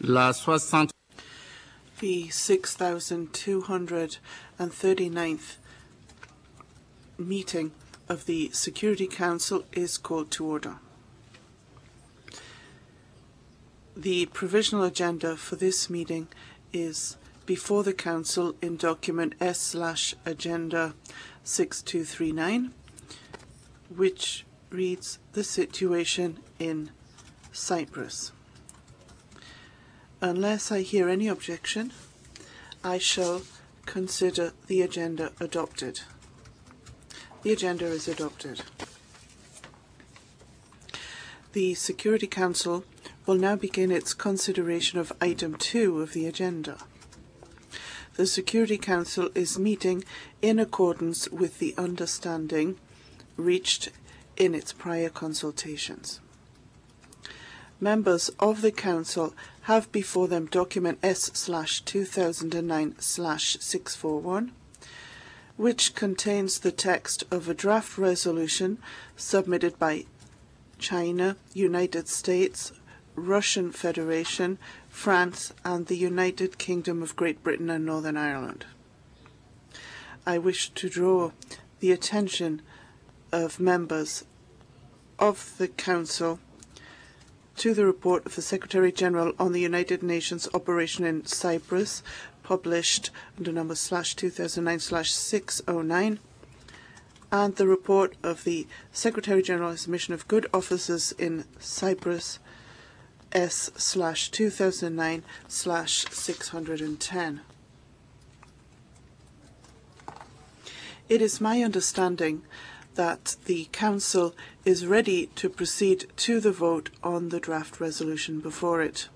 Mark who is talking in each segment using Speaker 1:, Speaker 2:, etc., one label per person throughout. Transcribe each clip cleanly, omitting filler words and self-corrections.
Speaker 1: The 6,239th meeting of the Security Council is called to order. The provisional agenda for this meeting is before the Council in document S/Agenda 6239, which reads the situation in Cyprus. Unless I hear any objection, I shall consider the agenda adopted. The agenda is adopted. The Security Council will now begin its consideration of item 2 of the agenda. The Security Council is meeting in accordance with the understanding reached in its prior consultations. Members of the Council have before them document S/2009/641, which contains the text of a draft resolution submitted by China, United States, Russian Federation, France, and the United Kingdom of Great Britain and Northern Ireland. I wish to draw the attention of members of the Council to the report of the Secretary-General on the United Nations operation in Cyprus, published under number /2009/609, and the report of the Secretary-General's Mission of Good Officers in Cyprus, S/2009/610. It is my understanding that the Council is ready to proceed to the vote on the draft resolution before it.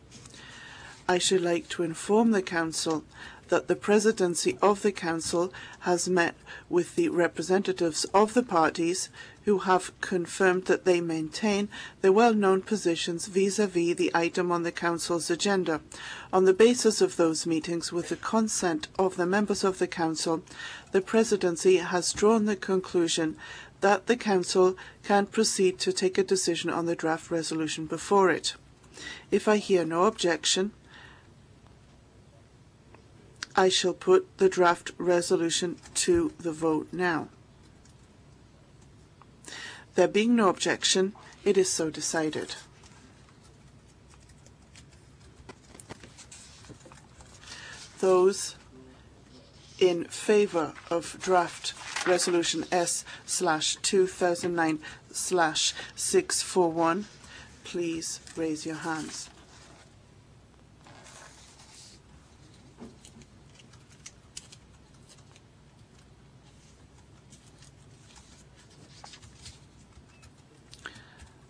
Speaker 1: I should like to inform the Council that the Presidency of the Council has met with the representatives of the parties who have confirmed that they maintain their well-known positions vis-à-vis the item on the Council's agenda. On the basis of those meetings, with the consent of the members of the Council, the Presidency has drawn the conclusion that the Council can proceed to take a decision on the draft resolution before it. If I hear no objection, I shall put the draft resolution to the vote now. There being no objection, it is so decided. Those in favour of draft resolution S/2009/641, please raise your hands.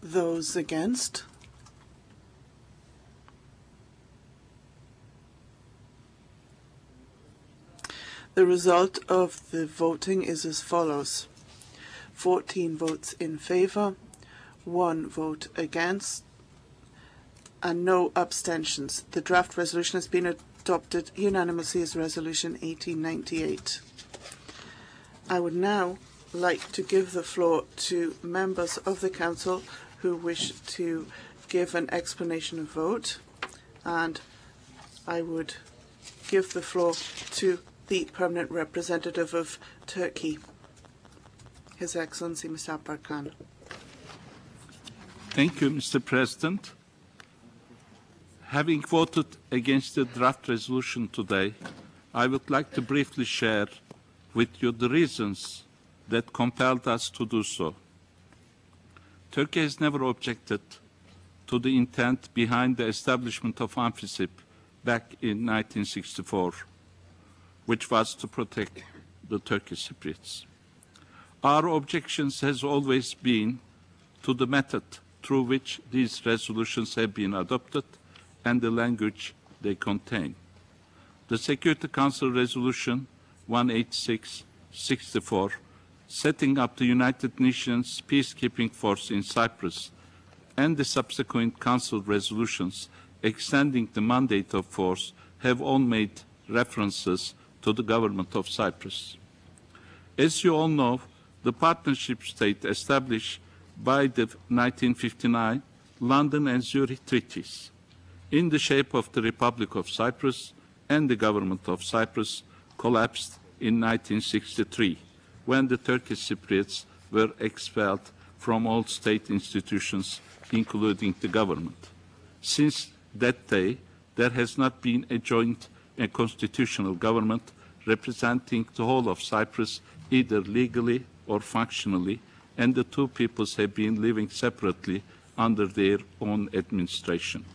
Speaker 1: Those against? The result of the voting is as follows: 14 votes in favour, 1 vote against, and no abstentions. The draft resolution has been adopted unanimously as Resolution 1898. I would now like to give the floor to members of the Council who wish to give an explanation of vote, and I would give the floor to the Permanent Representative of Turkey, His Excellency Mr. Barkan.
Speaker 2: Thank you, Mr. President. Having voted against the draft resolution today, I would like to briefly share with you the reasons that compelled us to do so. Turkey has never objected to the intent behind the establishment of UNFICYP back in 1964, which was to protect the Turkish Cypriots. Our objections has always been to the method through which these resolutions have been adopted and the language they contain. The Security Council Resolution 186/64, setting up the United Nations Peacekeeping Force in Cyprus, and the subsequent Council resolutions extending the mandate of force have all made references to the government of Cyprus. As you all know, the partnership state established by the 1959 London and Zurich treaties in the shape of the Republic of Cyprus and the government of Cyprus collapsed in 1963, when the Turkish Cypriots were expelled from all state institutions, including the government. Since that day, there has not been a joint and constitutional government representing the whole of Cyprus, either legally or functionally, and the two peoples have been living separately under their own administration.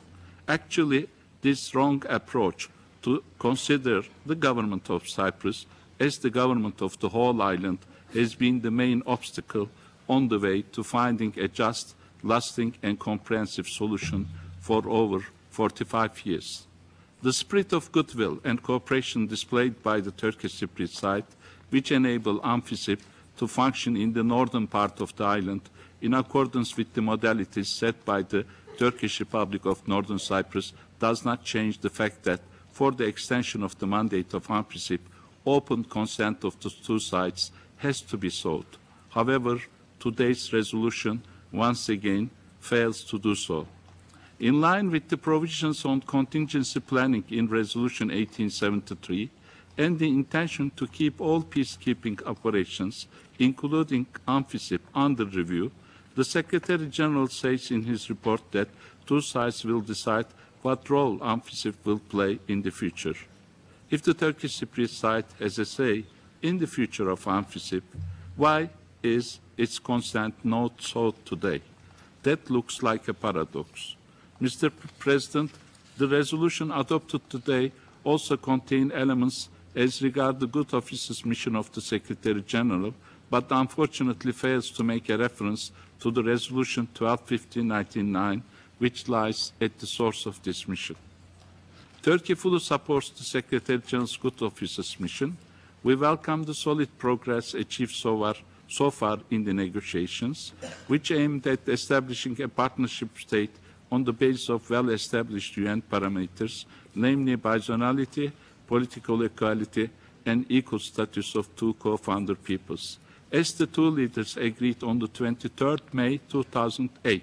Speaker 2: Actually, this wrong approach to consider the government of Cyprus as the government of the whole island has been the main obstacle on the way to finding a just, lasting and comprehensive solution for over 45 years. The spirit of goodwill and cooperation displayed by the Turkish Cypriot side, which enable UNFICYP to function in the northern part of the island in accordance with the modalities set by the Turkish Republic of Northern Cyprus, does not change the fact that for the extension of the mandate of UNFICYP, open consent of the two sides has to be sought. However, today's resolution once again fails to do so. In line with the provisions on contingency planning in Resolution 1873 and the intention to keep all peacekeeping operations, including UNFICYP, under review, the Secretary-General says in his report that two sides will decide what role UNFICYP will play in the future. If the Turkish Cypriot side has a say in the future of UNFICYP, why is its consent not sought today? That looks like a paradox. Mr. President, the resolution adopted today also contains elements as regards the good office's mission of the Secretary-General, but unfortunately fails to make a reference to the Resolution 1250/99, which lies at the source of this mission. Turkey fully supports the Secretary-General's good office's mission. We welcome the solid progress achieved so far in the negotiations, which aimed at establishing a partnership state on the basis of well-established UN parameters, namely bizonality, political equality, and equal status of two co-founder peoples. As the two leaders agreed on the 23rd May 2008,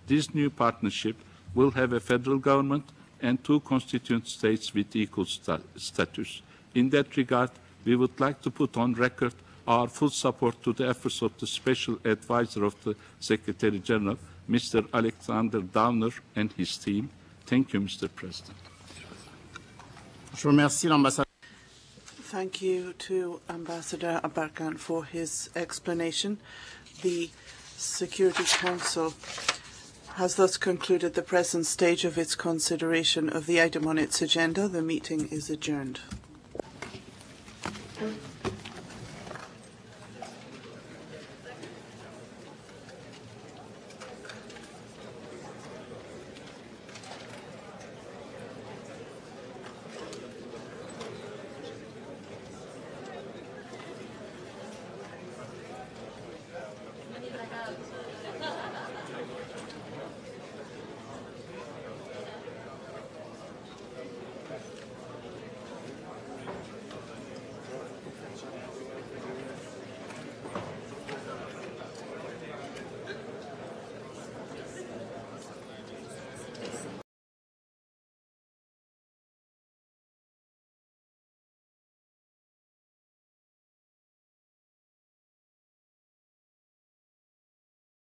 Speaker 2: this new partnership will have a federal government and two constituent states with equal status. In that regard, we would like to put on record our full support to the efforts of the Special Advisor of the Secretary-General, Mr. Alexander Downer, and his team. Thank you, Mr. President.
Speaker 1: Thank you to Ambassador Abarkan for his explanation. The Security Council has thus concluded the present stage of its consideration of the item on its agenda. The meeting is adjourned.